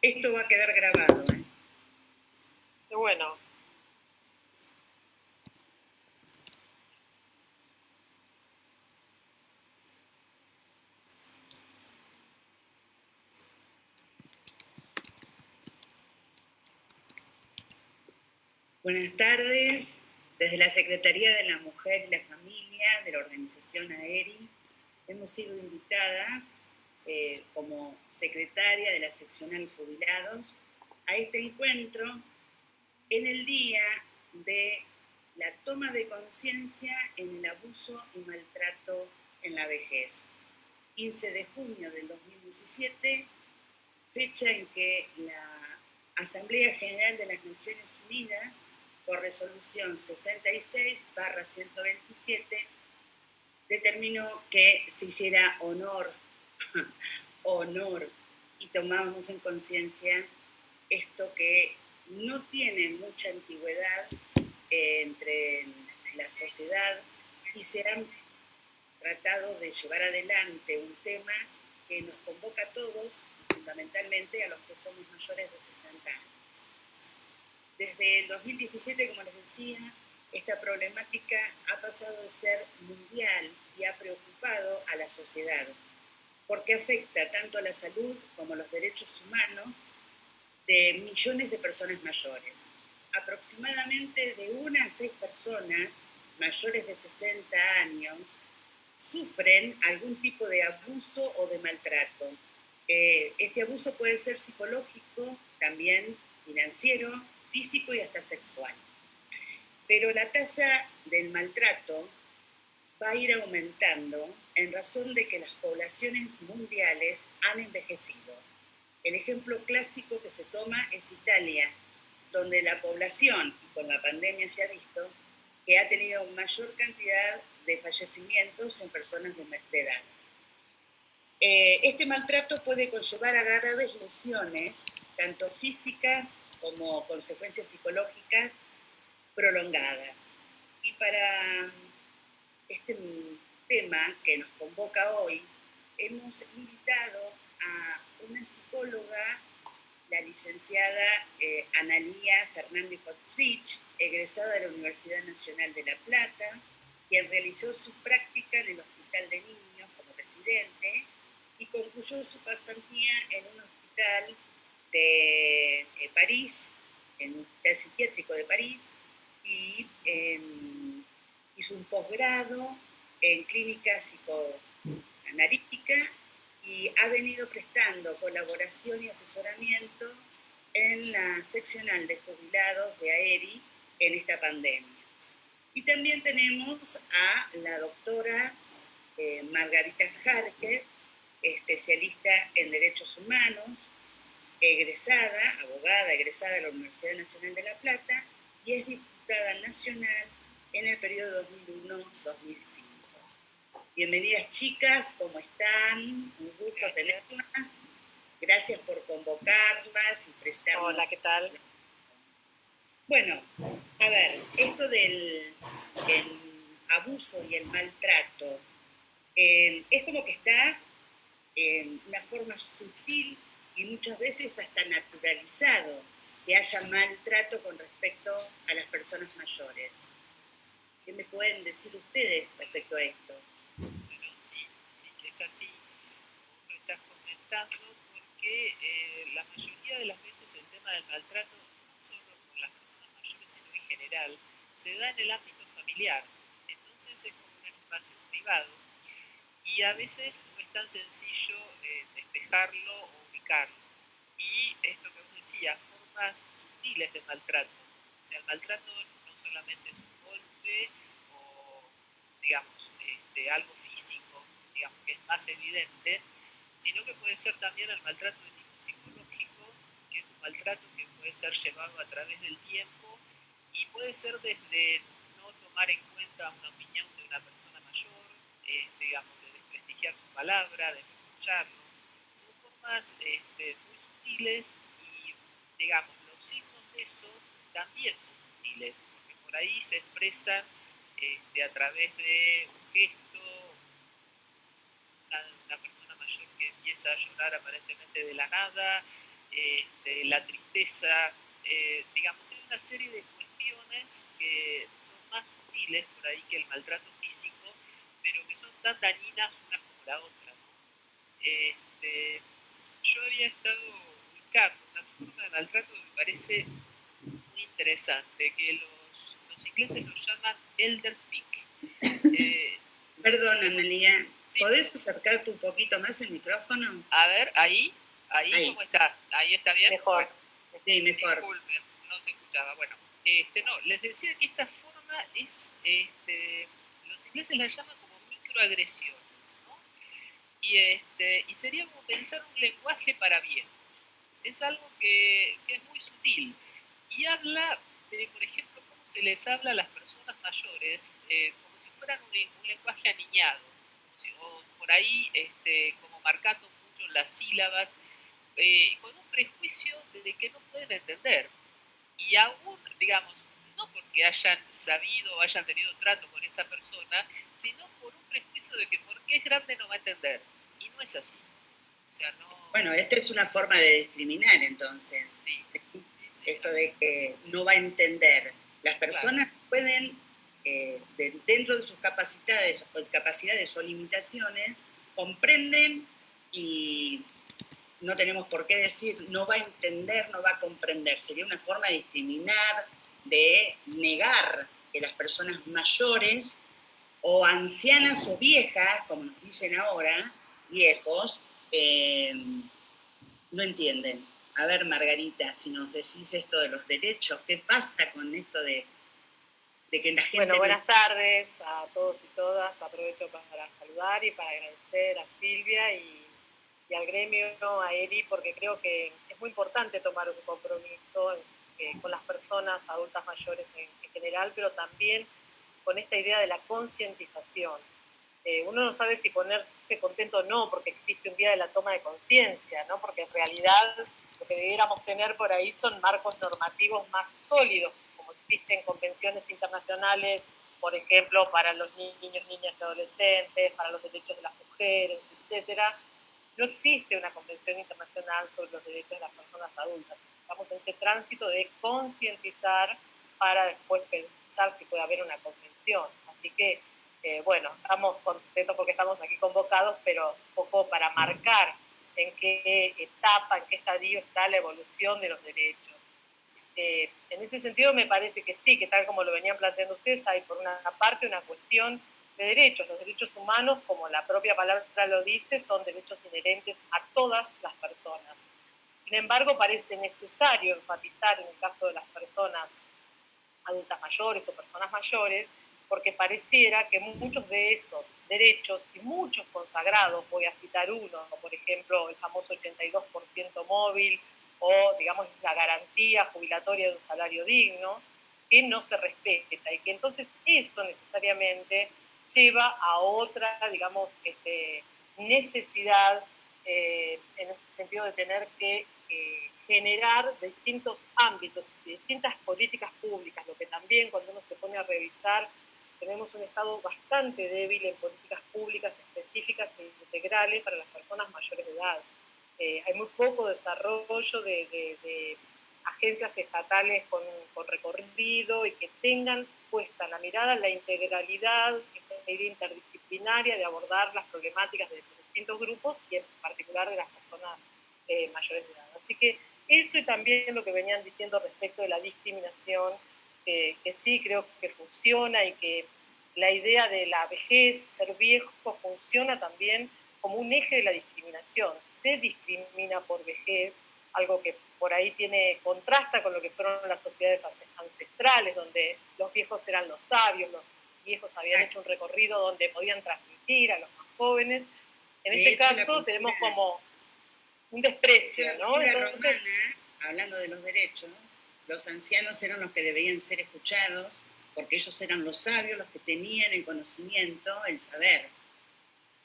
Esto va a quedar grabado, ¿eh? Qué bueno. Buenas tardes. Desde la Secretaría de la Mujer y la Familia de la organización AERI hemos sido invitadas como secretaria de la seccional Jubilados a este encuentro en el día de la toma de conciencia en el abuso y maltrato en la vejez. 15 de junio del 2017, fecha en que la Asamblea General de las Naciones Unidas, por resolución 66/127, determinó que se hiciera honor y tomábamos en conciencia esto que no tiene mucha antigüedad entre la sociedad y se han tratado de llevar adelante un tema que nos convoca a todos, fundamentalmente a los que somos mayores de 60 años. Desde el 2017, como les decía, esta problemática ha pasado de ser mundial y ha preocupado a la sociedad, porque afecta tanto a la salud como a los derechos humanos de millones de personas mayores. Aproximadamente de 1 a 6 personas mayores de 60 años sufren algún tipo de abuso o de maltrato. Este abuso puede ser psicológico, también financiero, físico y hasta sexual. Pero la tasa del maltrato va a ir aumentando en razón de que las poblaciones mundiales han envejecido. El ejemplo clásico que se toma es Italia, donde la población, y con la pandemia se ha visto, que ha tenido mayor cantidad de fallecimientos en personas de edad. Este maltrato puede conllevar a graves lesiones, tanto físicas como consecuencias psicológicas prolongadas. Y para este tema que nos convoca hoy, hemos invitado a una psicóloga, la licenciada Analía Fernández Potrich, egresada de la Universidad Nacional de La Plata, quien realizó su práctica en el Hospital de Niños como residente y concluyó su pasantía en un hospital de París, en un hospital psiquiátrico de París, y hizo un posgrado en clínica psicoanalítica y ha venido prestando colaboración y asesoramiento en la seccional de jubilados de AERI en esta pandemia. Y también tenemos a la doctora Margarita Harker, especialista en derechos humanos, abogada egresada de la Universidad Nacional de La Plata y es diputada nacional en el periodo 2001-2005. Bienvenidas chicas, ¿cómo están? Un gusto tenerlas. Gracias por convocarlas y prestarnos. Hola, ¿qué tal? Bueno, a ver, esto del abuso y el maltrato es como que está en una forma sutil y muchas veces hasta naturalizado que haya maltrato con respecto a las personas mayores. ¿Qué me pueden decir ustedes respecto a esto? Bueno, sí, es así, como lo estás comentando, porque la mayoría de las veces el tema del maltrato, no solo con las personas mayores, sino en general, se da en el ámbito familiar. Entonces es como un espacio privado y a veces no es tan sencillo despejarlo o ubicarlo. Y esto que vos decías, formas sutiles de maltrato. O sea, el maltrato no solamente es un golpe o, digamos, algo físico, digamos, que es más evidente, sino que puede ser también el maltrato de tipo psicológico, que es un maltrato que puede ser llevado a través del tiempo y puede ser desde no tomar en cuenta una opinión de una persona mayor, digamos, de desprestigiar su palabra, de no escucharlo. Son formas muy sutiles y, digamos, los signos de eso también son sutiles, porque por ahí se expresan a través de un gesto, una persona mayor que empieza a llorar aparentemente de la nada, la tristeza, digamos, hay una serie de cuestiones que son más sutiles por ahí que el maltrato físico, pero que son tan dañinas unas como la otra, ¿no? Yo había estado buscando una forma de maltrato que me parece muy interesante, que los ingleses lo llaman elder speak. Perdón, Analia, Sí. ¿podés acercarte un poquito más el micrófono? A ver, ahí, Ahí. ¿cómo está? ¿Ahí está bien? Mejor. Bueno, Sí, mejor. disculpen, no se escuchaba. Bueno, no, les decía que esta forma es, los ingleses la llaman como microagresiones, ¿no? Y sería como pensar un lenguaje para viejos. Es algo que es muy sutil y habla de, por ejemplo, cómo se les habla a las personas mayores, como si fueran un lenguaje aniñado, o por ahí como marcando mucho las sílabas, con un prejuicio de que no pueden entender. Y aún, digamos, no porque hayan sabido o hayan tenido trato con esa persona, sino por un prejuicio de que porque es grande no va a entender. Y no es así. O sea, no... Bueno, esta es una forma de discriminar, entonces. Sí, ¿Sí? sí, Esto de que no va a entender. Las personas claro, pueden, dentro de sus capacidades o limitaciones, comprenden y no tenemos por qué decir no va a entender, no va a comprender. Sería una forma de discriminar, de negar que las personas mayores o ancianas o viejas, como nos dicen ahora, viejos, no entienden. A ver, Margarita, si nos decís esto de los derechos, ¿qué pasa con esto de que la gente... Bueno, buenas tardes a todos y todas. Aprovecho para saludar y para agradecer a Silvia y al gremio, a Eri, porque creo que es muy importante tomar un compromiso con las personas adultas mayores en general, pero también con esta idea de la concientización. Uno no sabe si ponerse contento o no, porque existe un día de la toma de conciencia, ¿no? Porque en realidad lo que debiéramos tener por ahí son marcos normativos más sólidos, como existen convenciones internacionales, por ejemplo, para los niños, niñas y adolescentes, para los derechos de las mujeres, etcétera. No existe una convención internacional sobre los derechos de las personas adultas. Estamos en este tránsito de concientizar para después pensar si puede haber una convención. Así que bueno, estamos contentos porque estamos aquí convocados, pero un poco para marcar en qué etapa, en qué estadio está la evolución de los derechos. En ese sentido me parece que sí, que tal como lo venían planteando ustedes, hay por una parte una cuestión de derechos. Los derechos humanos, como la propia palabra lo dice, son derechos inherentes a todas las personas. Sin embargo, parece necesario enfatizar en el caso de las personas adultas mayores o personas mayores, porque pareciera que muchos de esos derechos y muchos consagrados, voy a citar uno, por ejemplo, el famoso 82% móvil o, digamos, la garantía jubilatoria de un salario digno, que no se respeta y que entonces eso necesariamente lleva a otra, digamos, necesidad en el sentido de tener que generar distintos ámbitos y distintas políticas públicas, lo que también cuando uno se pone a revisar tenemos un Estado bastante débil en políticas públicas específicas e integrales para las personas mayores de edad. Hay muy poco desarrollo de agencias estatales con recorrido y que tengan puesta la mirada en la integralidad, esta idea interdisciplinaria de abordar las problemáticas de distintos grupos y en particular de las personas mayores de edad. Así que eso y también lo que venían diciendo respecto de la discriminación, que sí creo que funciona y que la idea de la vejez, ser viejo, funciona también como un eje de la discriminación. Se discrimina por vejez, algo que por ahí contrasta con lo que fueron las sociedades ancestrales, donde los viejos eran los sabios, los viejos habían hecho un recorrido donde podían transmitir a los más jóvenes. En este caso tenemos como un desprecio, ¿no? Entonces, romana, hablando de los derechos, los ancianos eran los que debían ser escuchados, porque ellos eran los sabios, los que tenían el conocimiento, el saber.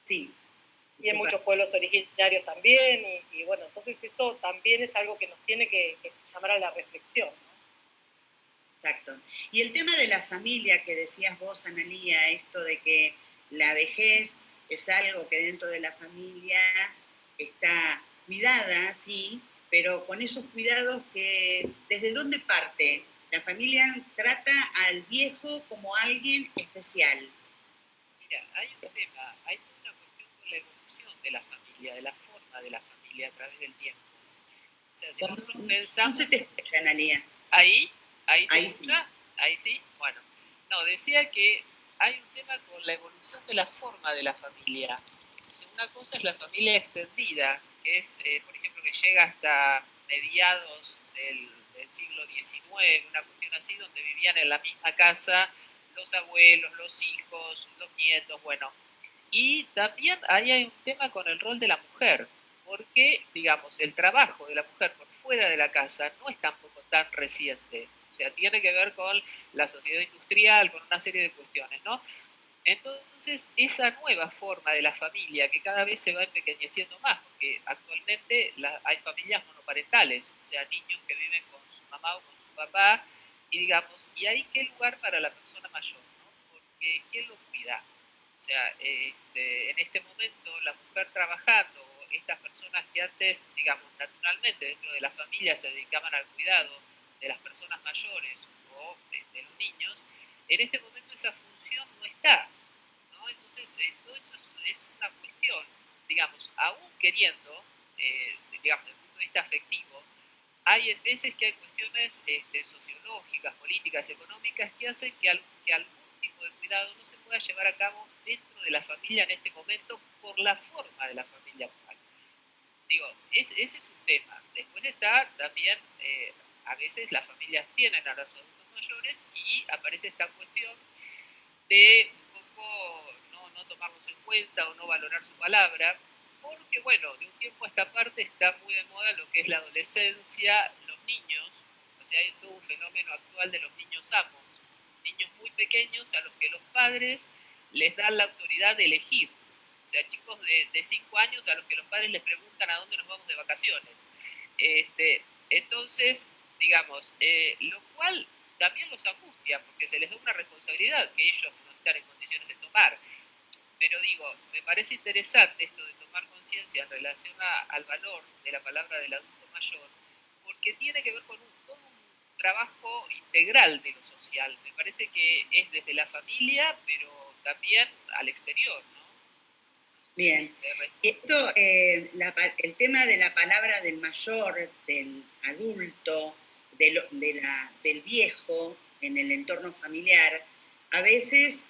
Sí. Y en muchos pueblos originarios también, y bueno, entonces eso también es algo que nos tiene que llamar a la reflexión, ¿no? Exacto. Y el tema de la familia que decías vos, Analía, esto de que la vejez es algo que dentro de la familia está cuidada, sí, pero con esos cuidados que, ¿desde dónde parte? La familia trata al viejo como alguien especial. Mira, hay un tema, hay toda una cuestión con la evolución de la familia, de la forma de la familia a través del tiempo. O sea, si nosotros pensamos... No se te escucha, Analia. ¿Ahí? ¿Ahí se Ahí escucha? sí. ¿Ahí sí? Bueno, no, decía que hay un tema con la evolución de la forma de la familia. O sea, una cosa es la familia extendida, que es, por ejemplo, que llega hasta mediados del siglo XIX, una cuestión así, donde vivían en la misma casa los abuelos, los hijos, los nietos, bueno. Y también ahí hay un tema con el rol de la mujer, porque, digamos, el trabajo de la mujer por fuera de la casa no es tampoco tan reciente. O sea, tiene que ver con la sociedad industrial, con una serie de cuestiones, ¿no? Entonces, esa nueva forma de la familia, que cada vez se va empequeñeciendo más, porque actualmente hay familias monoparentales, o sea, niños que viven con su mamá o con su papá, y digamos, ¿y hay qué lugar para la persona mayor? ¿No? Porque ¿quién lo cuida? O sea, en este momento la mujer trabajando, estas personas que antes, digamos, naturalmente dentro de la familia se dedicaban al cuidado de las personas mayores o de los niños, en este momento esa función no está, ¿no? Entonces, todo eso es una cuestión, digamos, aún queriendo, digamos, desde el punto de vista afectivo, hay veces que hay cuestiones sociológicas, políticas, económicas que hacen que algún tipo de cuidado no se pueda llevar a cabo dentro de la familia en este momento por la forma de la familia actual. Digo, ese es un tema. Después está también, a veces las familias tienen a los adultos mayores y aparece esta cuestión de un poco no tomarlos en cuenta o no valorar su palabra, porque bueno, de un tiempo a esta parte está muy de moda lo que es la adolescencia, los niños, o sea, hay todo un fenómeno actual de los niños amos, niños muy pequeños a los que los padres les dan la autoridad de elegir, o sea, chicos de 5 años a los que los padres les preguntan a dónde nos vamos de vacaciones. Entonces, digamos, lo cual también los angustia, porque se les da una responsabilidad que ellos no están en condiciones de tomar. Pero digo, me parece interesante esto de tomar conciencia en relación al valor de la palabra del adulto mayor, porque tiene que ver con todo un trabajo integral de lo social. Me parece que es desde la familia, pero también al exterior, ¿no? Bien. Esto, el tema de la palabra del mayor, del adulto, del viejo en el entorno familiar, a veces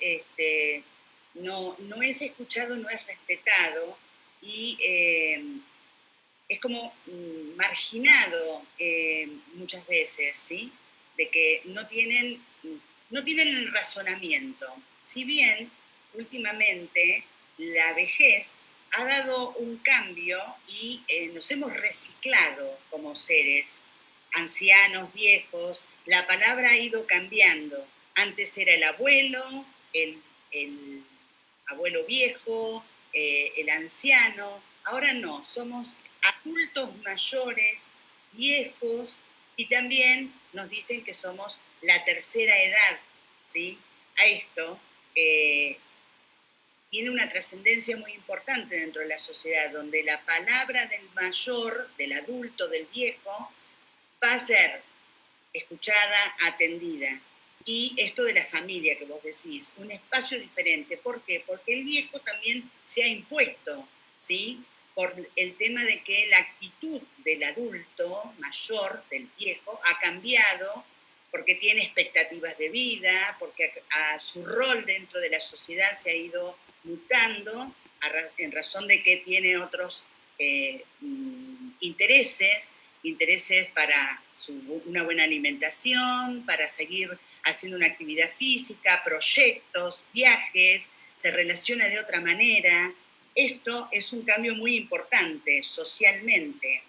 no es escuchado, no es respetado y es como marginado muchas veces, ¿sí? De que no tienen el razonamiento. Si bien últimamente la vejez ha dado un cambio y nos hemos reciclado como seres, ancianos, viejos, la palabra ha ido cambiando. Antes era el abuelo, el abuelo viejo, el anciano, ahora no, somos adultos mayores, viejos, y también nos dicen que somos la tercera edad, ¿sí? A esto tiene una trascendencia muy importante dentro de la sociedad, donde la palabra del mayor, del adulto, del viejo, va a ser escuchada, atendida. Y esto de la familia que vos decís, un espacio diferente. ¿Por qué? Porque el viejo también se ha impuesto, ¿sí? Por el tema de que la actitud del adulto mayor, del viejo, ha cambiado porque tiene expectativas de vida, porque a su rol dentro de la sociedad se ha ido mutando en razón de que tiene otros intereses para una buena alimentación, para seguir haciendo una actividad física, proyectos, viajes, se relaciona de otra manera. Esto es un cambio muy importante socialmente.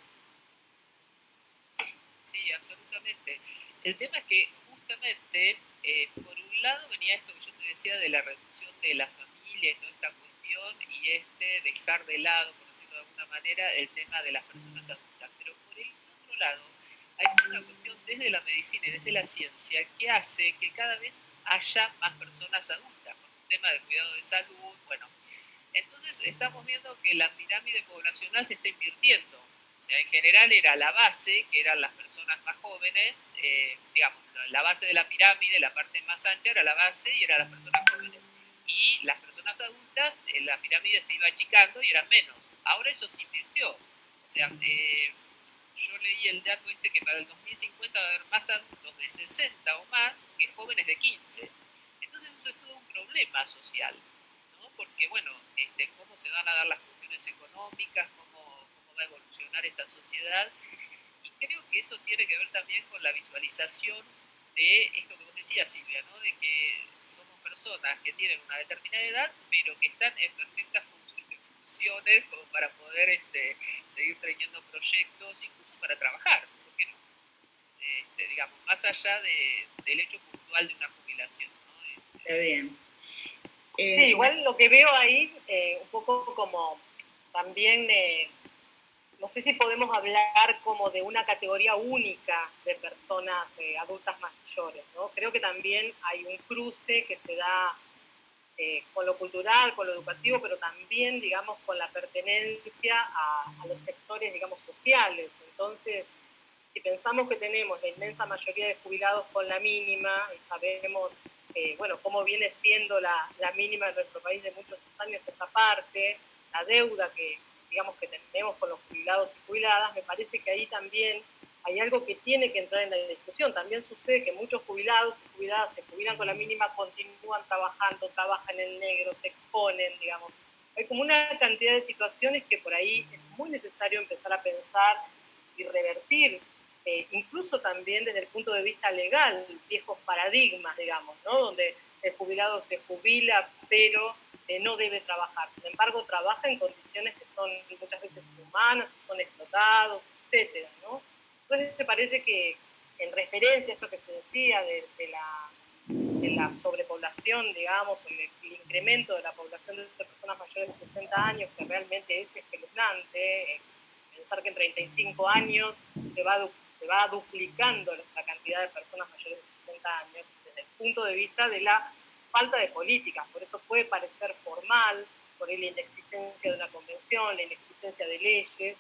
Sí, absolutamente. El tema es que justamente, por un lado venía esto que yo te decía de la reducción de la familia y toda esta cuestión y dejar de lado, por decirlo de alguna manera, el tema de las personas adultas. Pero por el otro lado, hay una cuestión desde la medicina y desde la ciencia que hace que cada vez haya más personas adultas, por un tema de cuidado de salud, bueno. Entonces estamos viendo que la pirámide poblacional se está invirtiendo. O sea, en general era la base, que eran las personas más jóvenes, digamos, la base de la pirámide, la parte más ancha era la base y eran las personas jóvenes. Y las personas adultas, la pirámide se iba achicando y eran menos. Ahora eso se invirtió. O sea, yo leí el dato este que para el 2050 va a haber más adultos de 60 o más que jóvenes de 15. Entonces eso es todo un problema social, ¿no? Porque, bueno, cómo se van a dar las cuestiones económicas, cómo va a evolucionar esta sociedad. Y creo que eso tiene que ver también con la visualización de esto que vos decías, Silvia, ¿no? De que somos personas que tienen una determinada edad, pero que están en perfectas funciones como para poder seguir teniendo proyectos, incluso para trabajar, ¿por qué no? Digamos, más allá del hecho puntual de una jubilación, ¿no? Está bien. Sí, igual lo que veo ahí, un poco como también, no sé si podemos hablar como de una categoría única de personas adultas mayores, ¿no? Creo que también hay un cruce que se da con lo cultural, con lo educativo, pero también, digamos, con la pertenencia a los sectores, digamos, sociales. Entonces, si pensamos que tenemos la inmensa mayoría de jubilados con la mínima y sabemos, bueno, cómo viene siendo la mínima en nuestro país de muchos años esta parte, la deuda que, digamos, que tenemos con los jubilados y jubiladas, me parece que ahí también hay algo que tiene que entrar en la discusión. También sucede que muchos jubilados y jubiladas se jubilan con la mínima, continúan trabajando, trabajan en negro, se exponen, digamos. Hay como una cantidad de situaciones que por ahí es muy necesario empezar a pensar y revertir, incluso también desde el punto de vista legal, viejos paradigmas, digamos, ¿no? Donde el jubilado se jubila, pero no debe trabajar. Sin embargo, trabaja en condiciones que son muchas veces inhumanas, son explotados, etcétera, ¿no? Entonces, me parece que en referencia a esto que se decía de la sobrepoblación, digamos, o el incremento de la población de personas mayores de 60 años, que realmente es espeluznante, pensar que en 35 años se va duplicando la cantidad de personas mayores de 60 años desde el punto de vista de la falta de políticas. Por eso puede parecer formal, por la inexistencia de una convención, la inexistencia de leyes.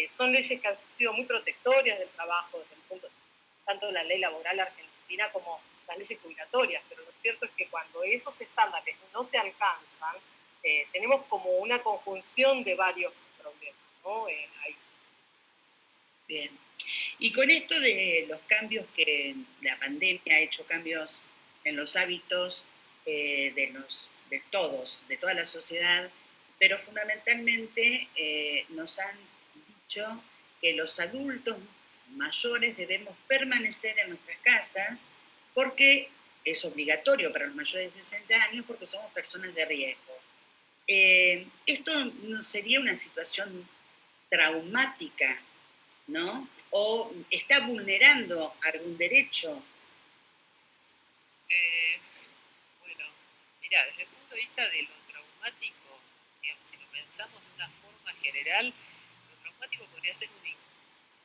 Son leyes que han sido muy protectorias del trabajo desde el punto tanto de la ley laboral argentina como las leyes jubilatorias, pero lo cierto es que cuando esos estándares no se alcanzan, tenemos como una conjunción de varios problemas, ¿no? Ahí. Bien. Y con esto de los cambios que la pandemia ha hecho, cambios en los hábitos de todos, de toda la sociedad, pero fundamentalmente nos han dicho que los adultos mayores debemos permanecer en nuestras casas porque es obligatorio para los mayores de 60 años porque somos personas de riesgo. Esto no sería una situación traumática, ¿no? O está vulnerando algún derecho. Bueno, mira, desde el punto de vista de lo traumático, digamos, si lo pensamos de una forma general, lo traumático podría ser un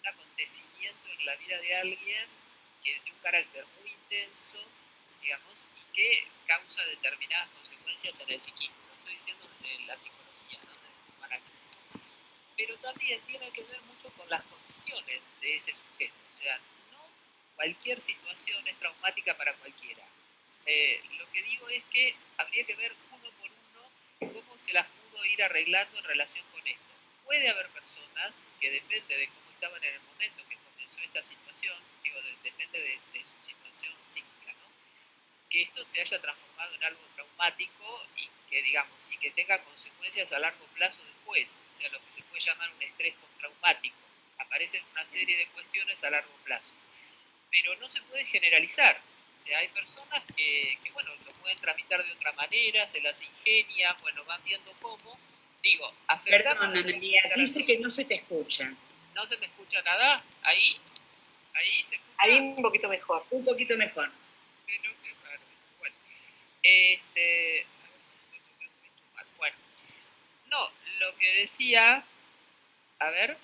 acontecimiento en la vida de alguien que de un carácter muy intenso, digamos, y que causa determinadas consecuencias en el psiquismo. Lo estoy diciendo desde la psicología, ¿no? Desde el psicoanálisis. Pero también tiene que ver mucho con las condiciones de ese sujeto. O sea, no cualquier situación es traumática para cualquiera. Lo que digo es que habría que ver uno por uno cómo se las pudo ir arreglando en relación con esto. Puede haber personas que depende de cómo estaban en el momento que comenzó esta situación, digo, depende de su situación psíquica, ¿no? Que esto se haya transformado en algo traumático y que, digamos, y que tenga consecuencias a largo plazo después, o sea, lo que se puede llamar un estrés postraumático. Aparecen una serie de cuestiones a largo plazo. Pero no se puede generalizar. O sea, hay personas bueno, lo pueden tramitar de otra manera, se las ingenian, bueno, van viendo cómo. Digo, Perdón, Analía, dice que no se te escucha. ¿No se me escucha nada? ¿Ahí? ¿Ahí se escucha? Ahí un poquito mejor. Un poquito mejor. Pero qué raro. Bueno, a ver si estoy tocando esto mal. Bueno, no, lo que decía, a ver,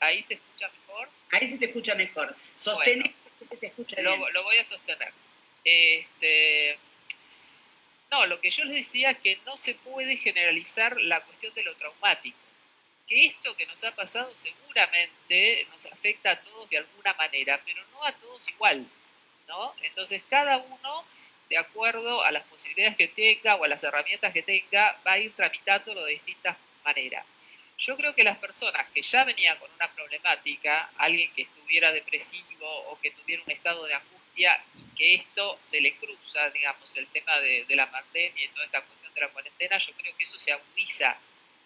¿ahí se escucha mejor? Ahí se te escucha mejor. Sostener que se te escucha bien. Lo voy a sostener. No, lo que yo les decía es que no se puede generalizar la cuestión de lo traumático. que esto que nos ha pasado seguramente nos afecta a todos de alguna manera, pero no a todos igual, ¿no? Entonces cada uno, de acuerdo a las posibilidades que tenga o a las herramientas que tenga, va a ir tramitándolo de distintas maneras. Yo creo que las personas que ya venían con una problemática, alguien que estuviera depresivo o que tuviera un estado de angustia, y que esto se le cruza, digamos, el tema de la pandemia y toda esta cuestión de la cuarentena, yo creo que eso se agudiza,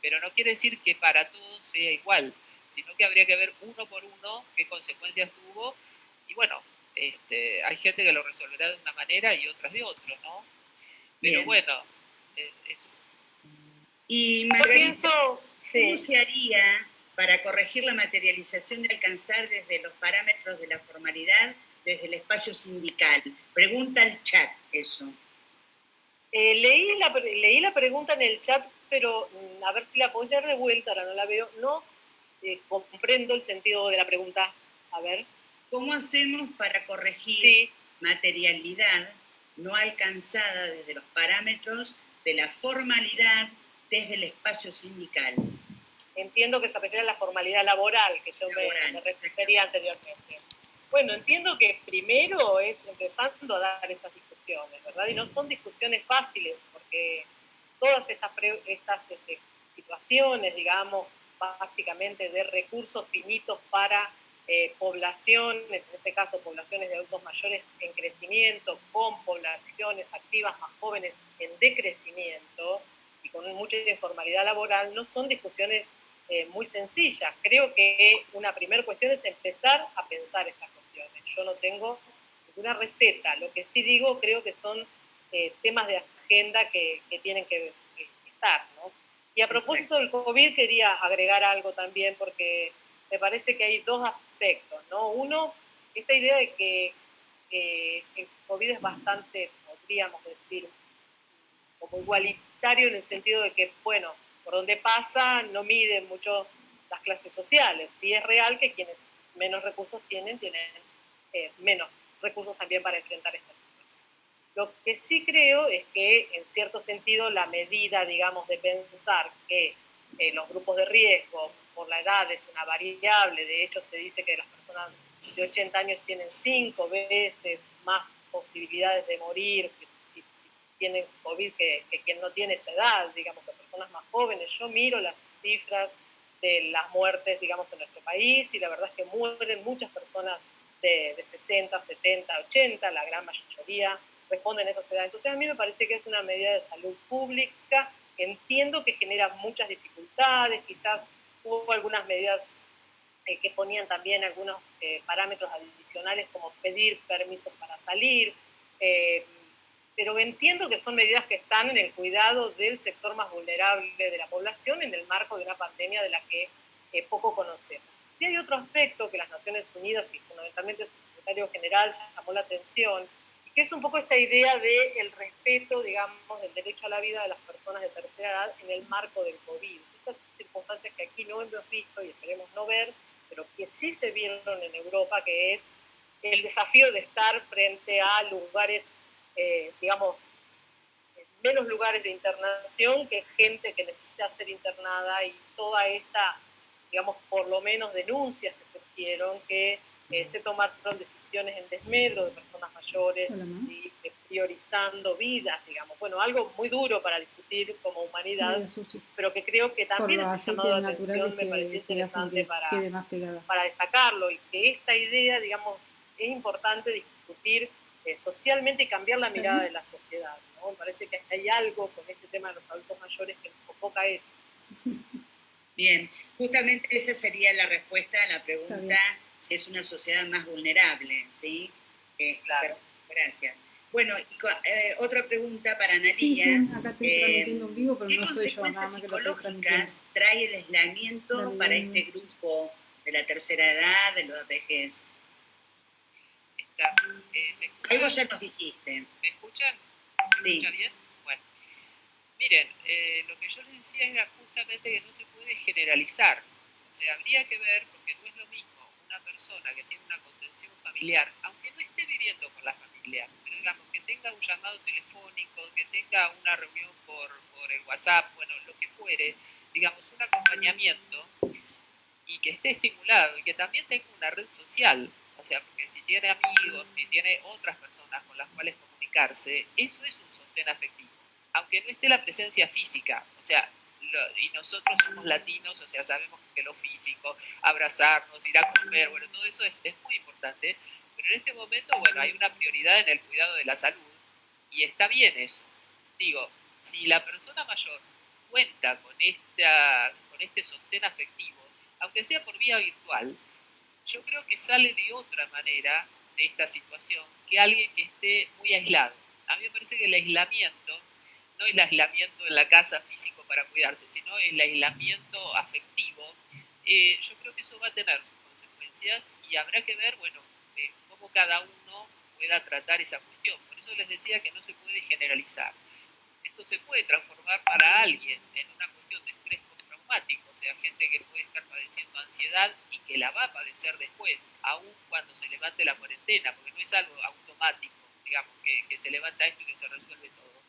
pero no quiere decir que para todos sea igual, sino que habría que ver uno por uno qué consecuencias tuvo, y bueno, hay gente que lo resolverá de una manera y otras de otra, ¿no? Pero Bien. bueno, eso. Y Margarita, ¿cómo se haría para corregir la materialización de alcanzar desde los parámetros de la formalidad, desde el espacio sindical? Pregunta el chat eso. Leí la pregunta en el chat, pero a ver si la puedo leer de vuelta, ahora no la veo. No comprendo el sentido de la pregunta. A ver. ¿Cómo hacemos para corregir materialidad no alcanzada desde los parámetros de la formalidad desde el espacio sindical? Entiendo que se refiere a la formalidad laboral, que yo me refería anteriormente. Bueno, entiendo que primero es empezando a dar esas discusiones, ¿verdad? Y no son discusiones fáciles, porque todas estas situaciones, digamos, básicamente de recursos finitos para poblaciones, en este caso poblaciones de adultos mayores en crecimiento, con poblaciones activas más jóvenes en decrecimiento y con mucha informalidad laboral, no son discusiones muy sencillas. Creo que una primera cuestión es empezar a pensar estas cuestiones. Yo no tengo ninguna receta, lo que sí digo creo que son temas de agenda que tienen que estar, ¿no? Y a propósito del COVID quería agregar algo también porque me parece que hay dos aspectos, ¿no? Uno, esta idea de que el COVID es bastante, podríamos decir, como igualitario en el sentido de que, bueno, por donde pasa no miden mucho las clases sociales. Sí es real que quienes menos recursos tienen menos recursos también para enfrentar esta situación. Lo que sí creo es que, en cierto sentido, la medida, digamos, de pensar que los grupos de riesgo por la edad es una variable, de hecho se dice que las personas de 80 años tienen 5 veces más posibilidades de morir que si tienen COVID que quien no tiene esa edad, digamos, que personas más jóvenes. Yo miro las cifras de las muertes, digamos, en nuestro país y la verdad es que mueren muchas personas de 60, 70, 80, la gran mayoría responden a esa edad. Entonces a mí me parece que es una medida de salud pública que entiendo que genera muchas dificultades, quizás hubo algunas medidas que ponían también algunos parámetros adicionales como pedir permisos para salir, pero entiendo que son medidas que están en el cuidado del sector más vulnerable de la población en el marco de una pandemia de la que poco conocemos. Sí hay otro aspecto que las Naciones Unidas y fundamentalmente su secretario general llamó la atención, que es un poco esta idea del respeto, digamos, del derecho a la vida de las personas de tercera edad en el marco del COVID. Estas circunstancias que aquí no hemos visto y esperemos no ver, pero que sí se vieron en Europa, que es el desafío de estar frente a lugares, digamos, menos lugares de internación que gente que necesita ser internada y toda esta, digamos, por lo menos denuncias que surgieron que se tomaron decisiones en desmedro de personas mayores, ¿sí? Priorizando vidas, digamos. Bueno, algo muy duro para discutir como humanidad, pero que creo que también ese llamado de atención me pareció interesante para destacarlo y que esta idea, digamos, es importante discutir socialmente y cambiar la mirada de la sociedad, ¿no? Me parece que hay algo con este tema de los adultos mayores que nos convoca eso. Bien, justamente esa sería la respuesta a la pregunta si es una sociedad más vulnerable, ¿sí? Claro. Gracias. Bueno, otra pregunta para Analia. Sí, acá estoy transmitiendo en vivo, pero ¿Qué no soy yo, nada consecuencias más que lo estoy psicológicas trae el aislamiento para este grupo de la tercera edad, de los vejez? Algo ya nos dijiste. ¿Me escuchan? ¿Me Sí. escucha bien? Bueno. Miren, lo que yo les decía era justamente que no se puede generalizar. O sea, habría que ver, porque no es lo mismo una persona que tiene una contención familiar, aunque no esté viviendo con la familia, pero digamos que tenga un llamado telefónico, que tenga una reunión por el WhatsApp, bueno, lo que fuere, digamos, un acompañamiento y que esté estimulado y que también tenga una red social. O sea, porque si tiene amigos, si tiene otras personas con las cuales comunicarse, eso es un sostén afectivo. Aunque no esté la presencia física, o sea, y nosotros somos latinos, o sea, sabemos que lo físico, abrazarnos, ir a comer, bueno, todo eso es muy importante, pero en este momento, bueno, hay una prioridad en el cuidado de la salud y está bien eso. Digo, si la persona mayor cuenta con este sostén afectivo, aunque sea por vía virtual, yo creo que sale de otra manera de esta situación que alguien que esté muy aislado. A mí me parece que el aislamiento, no el aislamiento en la casa físico para cuidarse, sino el aislamiento afectivo, yo creo que eso va a tener sus consecuencias y habrá que ver, bueno, cómo cada uno pueda tratar esa cuestión. Por eso les decía que no se puede generalizar. Esto se puede transformar para alguien en una cuestión de estrés postraumático, o sea, gente que puede estar padeciendo ansiedad y que la va a padecer después, aun cuando se levante la cuarentena, porque no es algo automático, digamos, que se levanta esto y que se resuelve todo.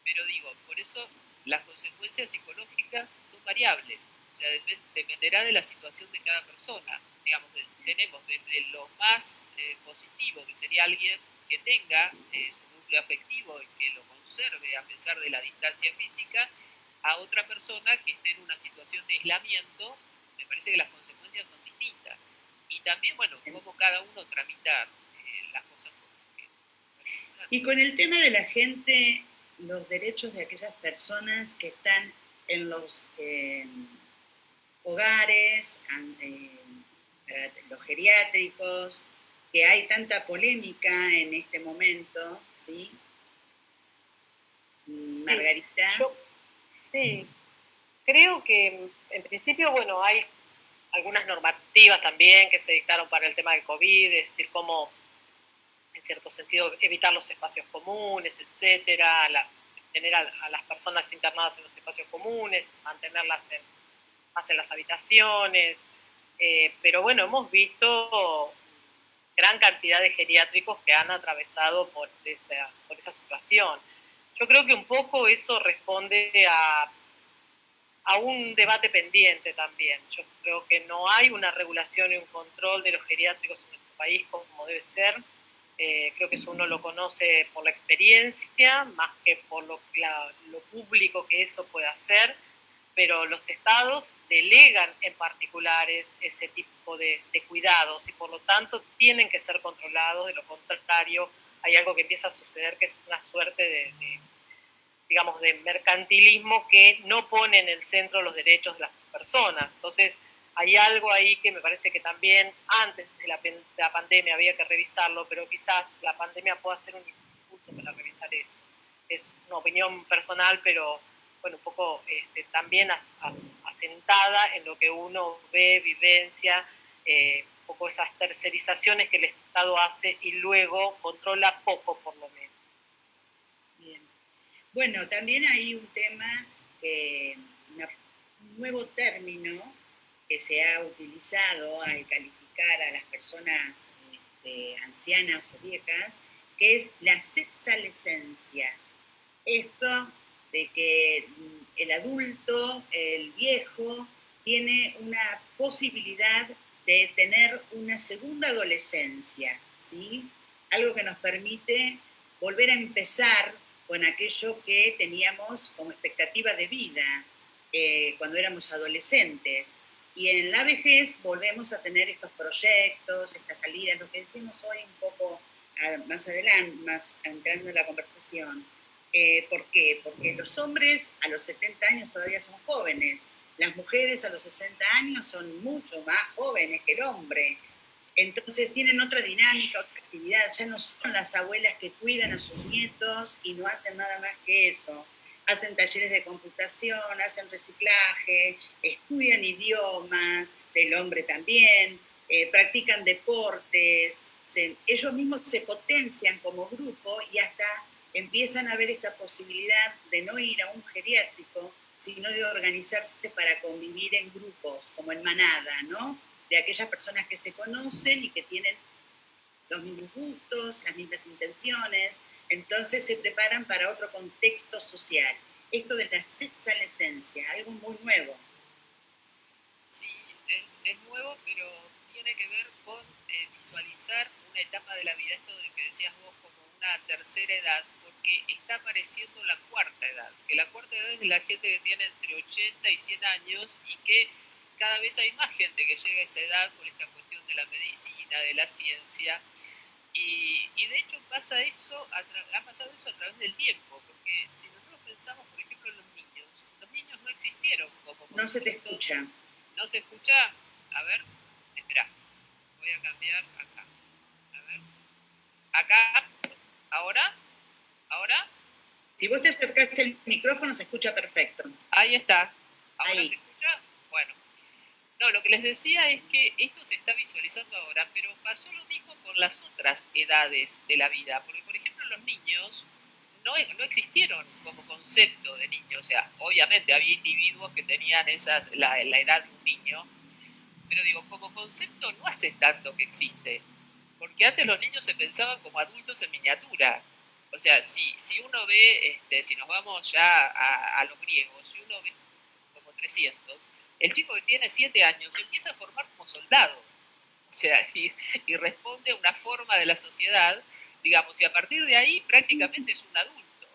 Pero digo, por eso las consecuencias psicológicas son variables, o sea, dependerá de la situación de cada persona. Digamos, tenemos desde lo más positivo, que sería alguien que tenga su núcleo afectivo y que lo conserve a pesar de la distancia física, a otra persona que esté en una situación de aislamiento. Me parece que las consecuencias son distintas. Y también, bueno, cómo cada uno tramita las cosas. Y con el tema de la gente, los derechos de aquellas personas que están en los hogares, para los geriátricos, que hay tanta polémica en este momento, ¿sí? Margarita. Sí, creo que en principio, bueno, hay algunas normativas también que se dictaron para el tema del COVID, es decir, cómo, en cierto sentido, evitar los espacios comunes, etcétera, tener a las personas internadas en los espacios comunes, mantenerlas más en las habitaciones, pero bueno, hemos visto gran cantidad de geriátricos que han atravesado por esa situación. Yo creo que un poco eso responde a un debate pendiente también. Yo creo que no hay una regulación y un control de los geriátricos en nuestro país como debe ser. Creo que eso uno lo conoce por la experiencia, más que por lo público que eso puede hacer, pero los estados delegan en particulares ese tipo de cuidados y por lo tanto tienen que ser controlados. De lo contrario, hay algo que empieza a suceder que es una suerte digamos, de mercantilismo que no pone en el centro los derechos de las personas. Entonces, hay algo ahí que me parece que también antes de la pandemia había que revisarlo, pero quizás la pandemia pueda ser un impulso para revisar eso. Es una opinión personal, pero bueno, un poco también asentada en lo que uno ve, vivencia, un poco esas tercerizaciones que el Estado hace y luego controla poco, por lo menos. Bien. Bueno, también hay un tema, un nuevo término que se ha utilizado al calificar a las personas ancianas o viejas, que es la sexalescencia. Esto de que el adulto, el viejo, tiene una posibilidad de tener una segunda adolescencia, ¿sí? Algo que nos permite volver a empezar con aquello que teníamos como expectativa de vida cuando éramos adolescentes. Y en la vejez volvemos a tener estos proyectos, estas salidas, lo que decimos hoy un poco más adelante, más entrando en la conversación. ¿Por qué? Porque los hombres a los 70 años todavía son jóvenes, las mujeres a los 60 años son mucho más jóvenes que el hombre. Entonces tienen otra dinámica, otra actividad, ya no son las abuelas que cuidan a sus nietos y no hacen nada más que eso. Hacen talleres de computación, hacen reciclaje, estudian idiomas, el hombre también, practican deportes, ellos mismos se potencian como grupo y hasta empiezan a ver esta posibilidad de no ir a un geriátrico, sino de organizarse para convivir en grupos, como en manada, ¿no? De aquellas personas que se conocen y que tienen los mismos gustos, las mismas intenciones, entonces se preparan para otro contexto social. esto de la sexalescencia, algo muy nuevo. Sí, es nuevo, pero tiene que ver con visualizar una etapa de la vida, esto de que decías vos como una tercera edad, porque está apareciendo la cuarta edad, que la cuarta edad es la gente que tiene entre 80 y 100 años y que cada vez hay más gente que llega a esa edad por esta cuestión de la medicina, de la ciencia, y de hecho pasa eso, ha pasado eso a través del tiempo, porque si nosotros pensamos, por ejemplo, en los niños no existieron como concepto. No se te escucha. ¿No se escucha? A ver, espera, voy a cambiar acá. A ver, acá, ahora, ahora. Si vos te acercás el micrófono se escucha perfecto. Ahí está. ¿Ahora Ahí. se escucha? Bueno. No, lo que les decía es que esto se está visualizando ahora, pero pasó lo mismo con las otras edades de la vida, porque por ejemplo los niños no existieron como concepto de niño, o sea, obviamente había individuos que tenían la edad de un niño, pero digo, como concepto no hace tanto que existe, porque antes los niños se pensaban como adultos en miniatura. O sea, si uno ve, si nos vamos ya a los griegos, si uno ve como 300, el chico que tiene 7 años se empieza a formar como soldado. O sea, y responde a una forma de la sociedad, digamos, y a partir de ahí prácticamente es un adulto.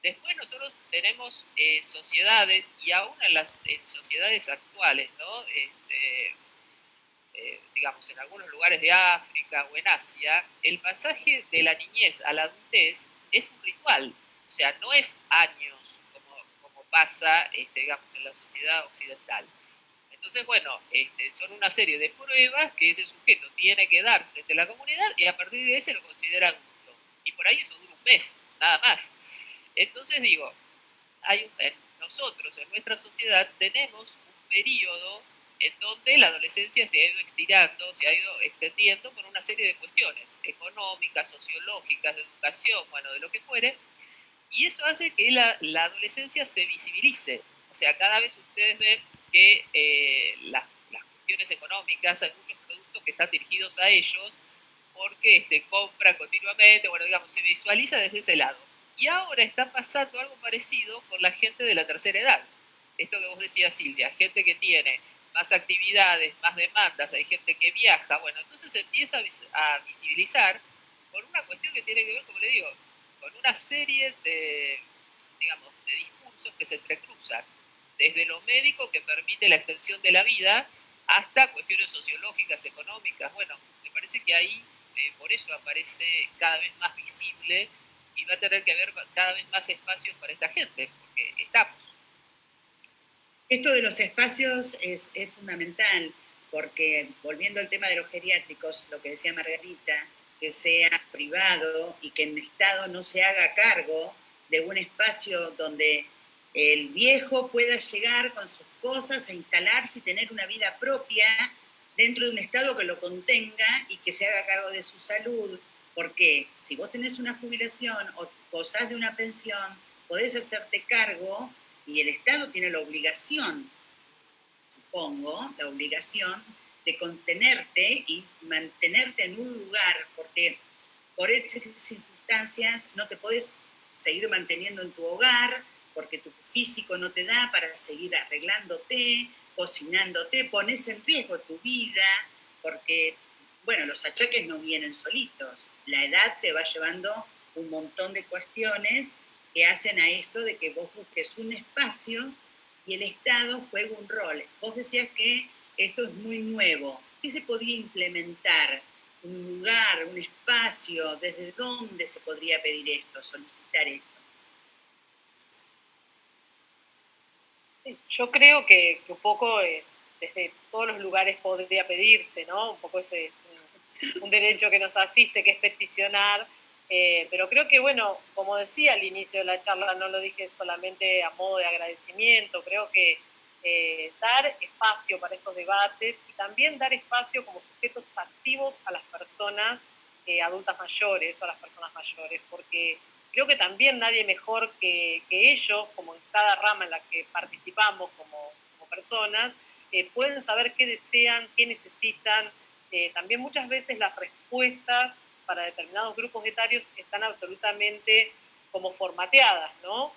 Después nosotros tenemos sociedades, y aún en sociedades actuales, ¿no? Digamos, en algunos lugares de África o en Asia, el pasaje de la niñez a la adultez es un ritual, o sea, no es años como pasa, digamos, en la sociedad occidental. Entonces, bueno, son una serie de pruebas que ese sujeto tiene que dar frente a la comunidad y a partir de ese lo considera adulto. Y por ahí eso dura un mes, nada más. Entonces digo, nosotros en nuestra sociedad tenemos un periodo en donde la adolescencia se ha ido estirando, se ha ido extendiendo por una serie de cuestiones económicas, sociológicas, de educación, bueno, de lo que fuere, y eso hace que la adolescencia se visibilice. O sea, cada vez ustedes ven que las cuestiones económicas, hay muchos productos que están dirigidos a ellos porque compran continuamente, bueno, digamos, se visualiza desde ese lado. Y ahora está pasando algo parecido con la gente de la tercera edad. Esto que vos decías, Silvia, gente que tiene más actividades, más demandas, hay gente que viaja, bueno, entonces se empieza a visibilizar por una cuestión que tiene que ver, como le digo, con una serie de, digamos, de discursos que se entrecruzan, desde lo médico que permite la extensión de la vida hasta cuestiones sociológicas, económicas. Bueno, me parece que ahí por eso aparece cada vez más visible y va a tener que haber cada vez más espacios para esta gente, porque estamos. Esto de los espacios es fundamental, porque volviendo al tema de los geriátricos, lo que decía Margarita, que sea privado y que el Estado no se haga cargo de un espacio donde el viejo pueda llegar con sus cosas e instalarse y tener una vida propia dentro de un Estado que lo contenga y que se haga cargo de su salud, porque si vos tenés una jubilación o gozás de una pensión, podés hacerte cargo y el Estado tiene la obligación, supongo, la obligación de contenerte y mantenerte en un lugar, porque por estas circunstancias no te podés seguir manteniendo en tu hogar, porque tu físico no te da para seguir arreglándote, cocinándote, pones en riesgo tu vida, porque, bueno, los achaques no vienen solitos, la edad te va llevando un montón de cuestiones que hacen a esto de que vos busques un espacio y el Estado juega un rol. Vos decías que esto es muy nuevo. ¿Qué se podría implementar? ¿Un lugar, un espacio? ¿Desde dónde se podría pedir esto, solicitar esto? Yo creo que un poco desde todos los lugares podría pedirse, ¿no? Un poco ese es un derecho que nos asiste, que es peticionar, pero creo que, bueno, como decía al inicio de la charla, no lo dije solamente a modo de agradecimiento, creo que dar espacio para estos debates y también dar espacio como sujetos activos a las personas adultas mayores o a las personas mayores, porque creo que también nadie mejor que ellos, como en cada rama en la que participamos como personas, pueden saber qué desean, qué necesitan. También muchas veces las respuestas para determinados grupos etarios están absolutamente como formateadas, ¿no?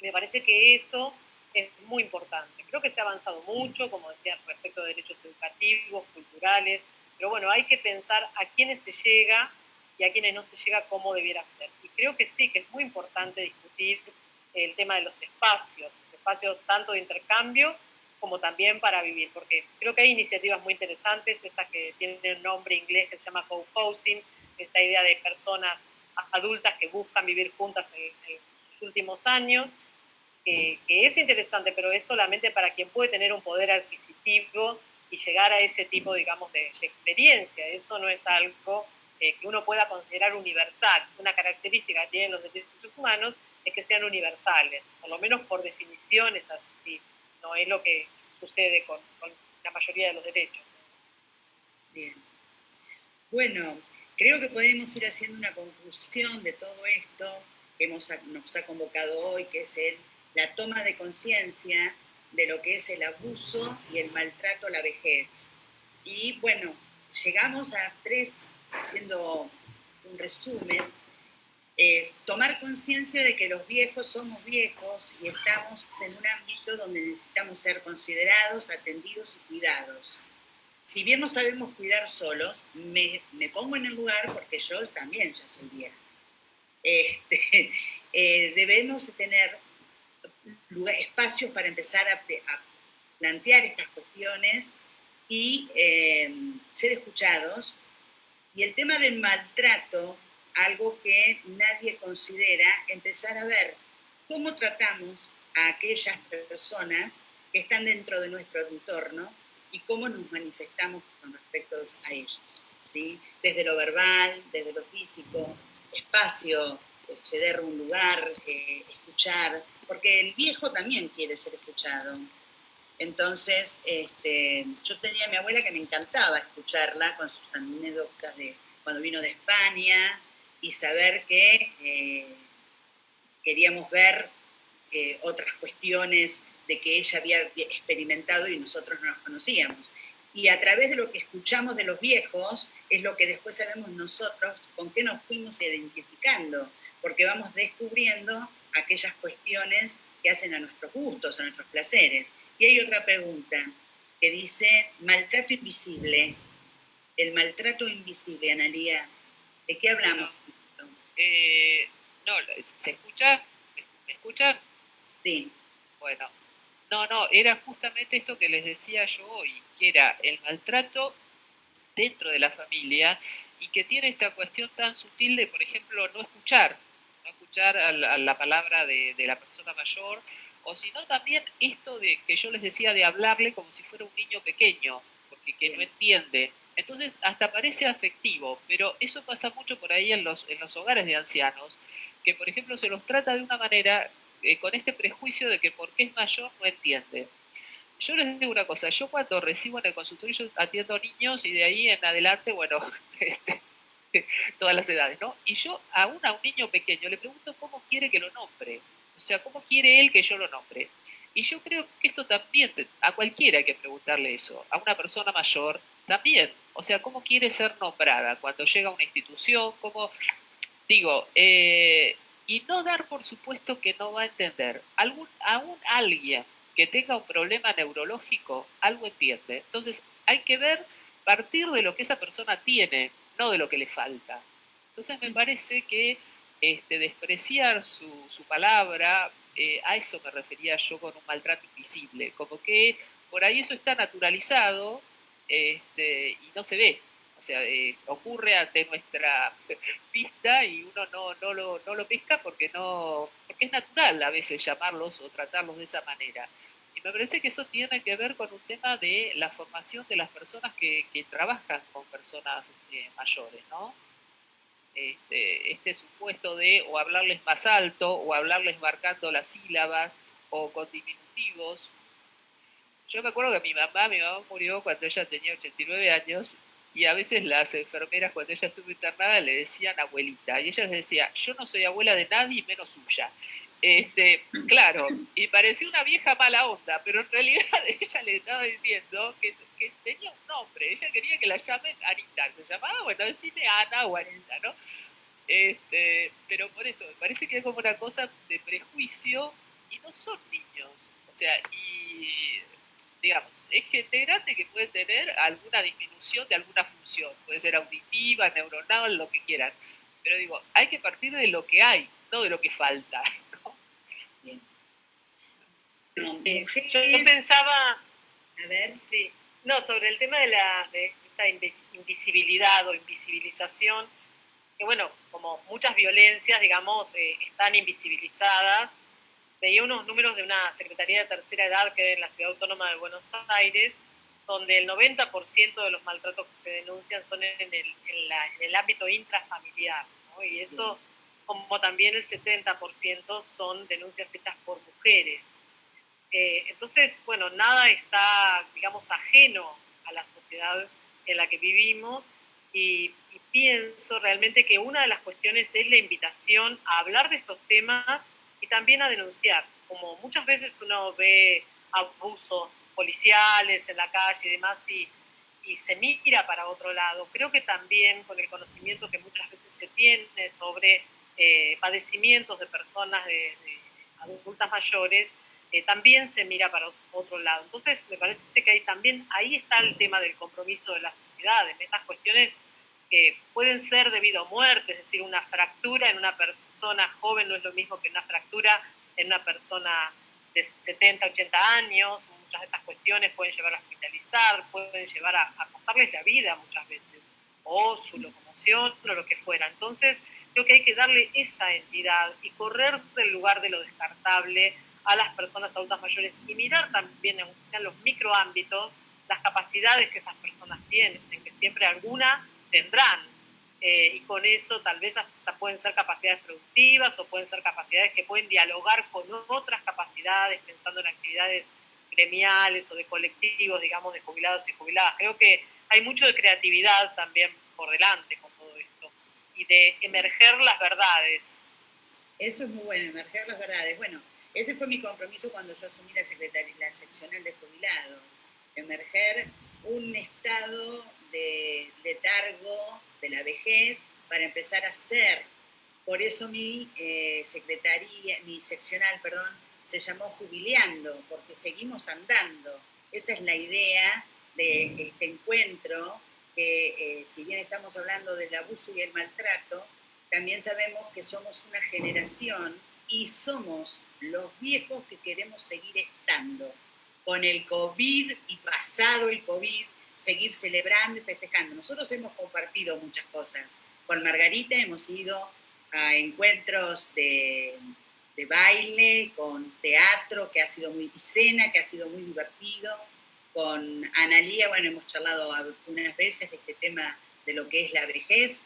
Me parece que eso es muy importante. Creo que se ha avanzado mucho, como decía, respecto a derechos educativos, culturales, pero bueno, hay que pensar a quiénes se llega y a quienes no se llega cómo debiera ser. Y creo que sí, que es muy importante discutir el tema de los espacios tanto de intercambio como también para vivir, porque creo que hay iniciativas muy interesantes, estas que tienen un nombre inglés que se llama co-housing, esta idea de personas adultas que buscan vivir juntas en sus últimos años, que es interesante, pero es solamente para quien puede tener un poder adquisitivo y llegar a ese tipo, digamos, de experiencia. Eso no es algo que uno pueda considerar universal. Una característica que tienen los derechos humanos es que sean universales, por lo menos por definición es así, no es lo que sucede con la mayoría de los derechos. Bien. Bueno, creo que podemos ir haciendo una conclusión de todo esto que nos ha convocado hoy, que es la toma de conciencia de lo que es el abuso y el maltrato a la vejez. Y bueno, llegamos a 3, haciendo un resumen, es tomar conciencia de que los viejos somos viejos y estamos en un ámbito donde necesitamos ser considerados, atendidos y cuidados. Si bien no sabemos cuidar solos, me pongo en el lugar porque yo también ya soy vieja. Debemos tener espacios para empezar a plantear estas cuestiones y ser escuchados. Y el tema del maltrato, algo que nadie considera, empezar a ver cómo tratamos a aquellas personas que están dentro de nuestro entorno y cómo nos manifestamos con respecto a ellos, ¿sí? Desde lo verbal, desde lo físico, espacio, ceder un lugar, escuchar, porque el viejo también quiere ser escuchado. Entonces, yo tenía a mi abuela que me encantaba escucharla con sus anécdotas de cuando vino de España y saber que queríamos ver otras cuestiones de que ella había experimentado y nosotros no las conocíamos. Y a través de lo que escuchamos de los viejos es lo que después sabemos nosotros con qué nos fuimos identificando, porque vamos descubriendo aquellas cuestiones que hacen a nuestros gustos, a nuestros placeres. Y hay otra pregunta que dice, maltrato invisible. El maltrato invisible, Analía, ¿de qué hablamos? No, ¿se escucha? ¿Me escuchan? Sí. Bueno, no, era justamente esto que les decía yo hoy, que era el maltrato dentro de la familia y que tiene esta cuestión tan sutil de, por ejemplo, no escuchar a la palabra de la persona mayor, o si no también esto de que yo les decía de hablarle como si fuera un niño pequeño, porque que no entiende. Entonces hasta parece afectivo, pero eso pasa mucho por ahí en los hogares de ancianos, que por ejemplo se los trata de una manera con este prejuicio de que porque es mayor no entiende. Yo les digo una cosa, yo cuando recibo en el consultorio, yo atiendo niños y de ahí en adelante, bueno, todas las edades, ¿no? Y yo aún a un niño pequeño le pregunto cómo quiere que lo nombre, o sea, cómo quiere él que yo lo nombre. Y yo creo que esto también, a cualquiera hay que preguntarle eso, a una persona mayor también, o sea, cómo quiere ser nombrada cuando llega a una institución, cómo, digo, y no dar por supuesto que no va a entender. Aún alguien que tenga un problema neurológico, algo entiende. Entonces hay que ver, partir de lo que esa persona tiene, no de lo que le falta. Entonces me parece que despreciar su palabra, a eso me refería yo con un maltrato invisible, como que por ahí eso está naturalizado y no se ve. O sea, ocurre ante nuestra vista y uno no lo pesca porque es natural a veces llamarlos o tratarlos de esa manera. Y me parece que eso tiene que ver con un tema de la formación de las personas que trabajan con personas mayores, ¿no? Este supuesto de o hablarles más alto o hablarles marcando las sílabas o con diminutivos. Yo me acuerdo que mi mamá murió cuando ella tenía 89 años y a veces las enfermeras cuando ella estuvo internada le decían abuelita y ella les decía, yo no soy abuela de nadie menos suya. Claro, y parecía una vieja mala onda, pero en realidad ella le estaba diciendo que tenía un nombre, ella quería que la llamen Anita, se llamaba, bueno, decime Ana o Anita, ¿no? Pero por eso, me parece que es como una cosa de prejuicio y no son niños. O sea, y digamos, es gente grande que puede tener alguna disminución de alguna función, puede ser auditiva, neuronal, lo que quieran. Pero digo, hay que partir de lo que hay, no de lo que falta, ¿no? Bien. Yo pensaba, a ver, sí, no, sobre el tema de esta invisibilidad o invisibilización, que bueno, como muchas violencias, digamos, están invisibilizadas. Veía unos números de una Secretaría de Tercera Edad que hay en la Ciudad Autónoma de Buenos Aires, donde el 90% de los maltratos que se denuncian son en el ámbito intrafamiliar, ¿no? Y eso, como también el 70% son denuncias hechas por mujeres. Entonces, bueno, nada está, digamos, ajeno a la sociedad en la que vivimos y pienso realmente que una de las cuestiones es la invitación a hablar de estos temas y también a denunciar. Como muchas veces uno ve abusos policiales en la calle y demás y se mira para otro lado, creo que también con el conocimiento que muchas veces se tiene sobre padecimientos de personas de adultas mayores, también se mira para otro lado. Entonces, me parece que ahí está el tema del compromiso de la sociedad, en estas cuestiones que pueden ser debido a muerte, es decir, una fractura en una persona joven no es lo mismo que una fractura en una persona de 70, 80 años. Muchas de estas cuestiones pueden llevar a hospitalizar, pueden llevar a costarles la vida muchas veces, o su locomoción, o lo que fuera. Entonces, creo que hay que darle esa entidad y correr del lugar de lo descartable a las personas adultas mayores y mirar también, aunque sean los microámbitos, las capacidades que esas personas tienen, que siempre alguna tendrán. Y con eso tal vez hasta pueden ser capacidades productivas o pueden ser capacidades que pueden dialogar con otras capacidades, pensando en actividades gremiales o de colectivos, digamos, de jubilados y jubiladas. Creo que hay mucho de creatividad también por delante con todo esto y de emerger las verdades. Eso es muy bueno, emerger las verdades. Bueno, ese fue mi compromiso cuando yo asumí la seccional de jubilados, emerger un estado de letargo de la vejez para empezar a hacer. Por eso mi seccional, se llamó Jubileando, porque seguimos andando. Esa es la idea de este encuentro, que si bien estamos hablando del abuso y el maltrato, también sabemos que somos una generación y somos los viejos que queremos seguir estando con el COVID y pasado el COVID, seguir celebrando y festejando. Nosotros hemos compartido muchas cosas. Con Margarita hemos ido a encuentros de baile, con teatro, que ha sido muy, y cena, que ha sido muy divertido. Con Analía, bueno, hemos charlado unas veces de este tema de lo que es la vejez.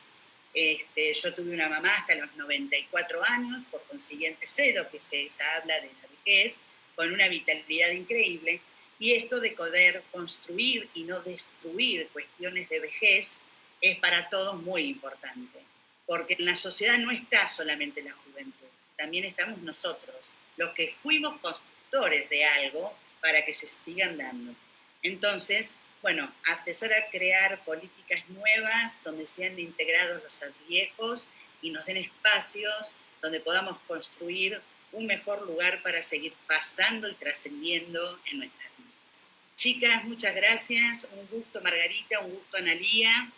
Yo tuve una mamá hasta los 94 años, por consiguiente cero que se habla de la vejez, con una vitalidad increíble. Y esto de poder construir y no destruir cuestiones de vejez es para todos muy importante, porque en la sociedad no está solamente la juventud, también estamos nosotros, los que fuimos constructores de algo para que se sigan dando. Entonces, bueno, a empezar a crear políticas nuevas donde sean integrados los viejos y nos den espacios donde podamos construir un mejor lugar para seguir pasando y trascendiendo en nuestras vidas. Chicas, muchas gracias. Un gusto, Margarita, un gusto, Analía.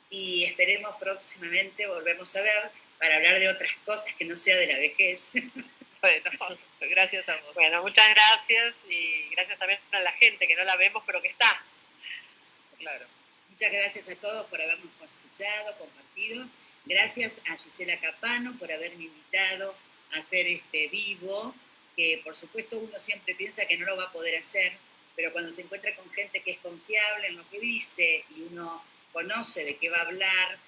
Y esperemos próximamente volvernos a ver para hablar de otras cosas que no sea de la vejez. Bueno, gracias a vos. Bueno, muchas gracias y gracias también a la gente que no la vemos pero que está. Claro. Muchas gracias a todos por habernos escuchado, compartido. Gracias a Gisela Capano por haberme invitado a hacer este vivo, que por supuesto uno siempre piensa que no lo va a poder hacer, pero cuando se encuentra con gente que es confiable en lo que dice y uno conoce de qué va a hablar,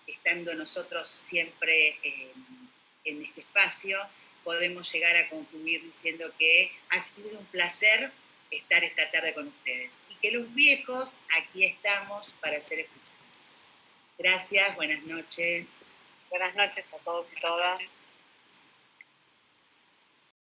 estando nosotros siempre en este espacio, podemos llegar a concluir diciendo que ha sido un placer estar esta tarde con ustedes y que los viejos aquí estamos para ser escuchados. Gracias, buenas noches. Buenas noches a todos y todas.